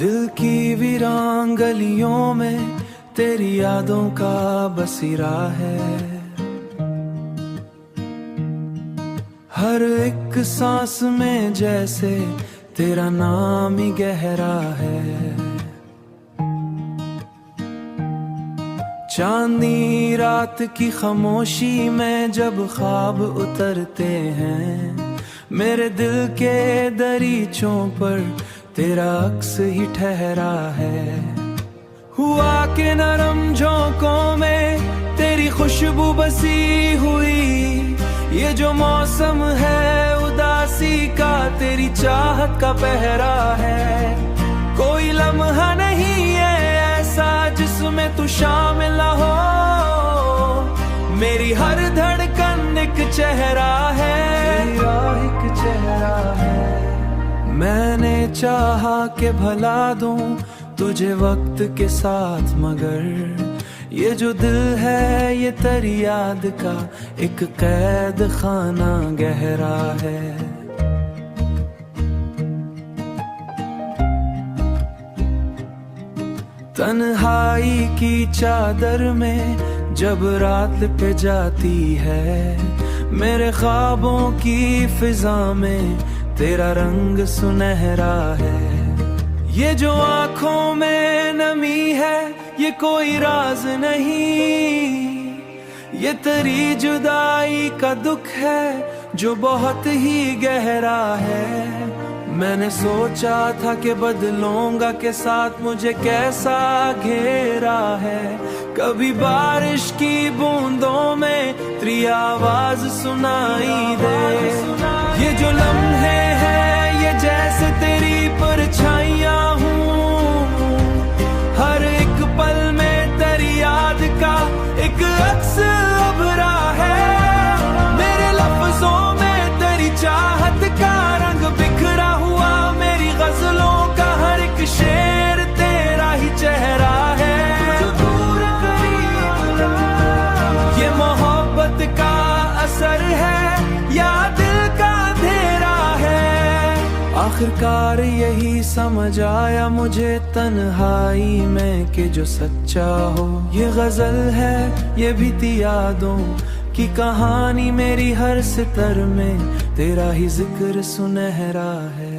दिल की वीरान गलियों में तेरी यादों का बसेरा है। हर एक सांस में जैसे तेरा नाम ही गहरा है। चांदनी रात की खामोशी में जब ख्वाब उतरते हैं, मेरे दिल के दरीचों पर तेरा अक्स ही ठहरा है। हुआ के नरम झोंकों में तेरी खुशबू बसी हुई, ये जो मौसम है उदासी का तेरी चाहत का पहरा है। कोई लम्हा नहीं है ऐसा जिसमें तू शामिल हो, मेरी हर धड़कन एक चेहरा है, एक चेहरा है। मैंने चाहा कि भला दूं तुझे वक्त के साथ, मगर ये जो दिल है ये तेरी याद का एक कैद खाना गहरा है। तन्हाई की चादर में जब रात लिपट जाती है, मेरे ख्वाबों की फिजा में तेरा रंग सुनहरा है। ये जो आंखों में नमी है ये कोई राज नहीं, ये तेरी जुदाई का दुख है जो बहुत ही गहरा है। मैंने सोचा था कि बदलूंगा के साथ मुझे कैसा घेरा है, कभी बारिश की बूंदों में तेरी आवाज सुनाई दे। ये जो लम्हे हैं ये जैसे तेरी परछाइयां हूँ, हर एक पल में तेरी याद का एक अक्स उभरा है। मेरे लफ्जों में तेरी चाहत का रंग बिखरा हुआ, मेरी गजलों का हर एक शेर तेरा ही चेहरा है। जो दूर करीब ये मोहब्बत का असर है या दिल का अंधेरा है। आखिरकार यही समझ आया मुझे तन्हाई में कि जो सच्चा हो ये गजल है, ये बीती यादों की कहानी। मेरी हर सितर में तेरा ही जिक्र सुनहरा है।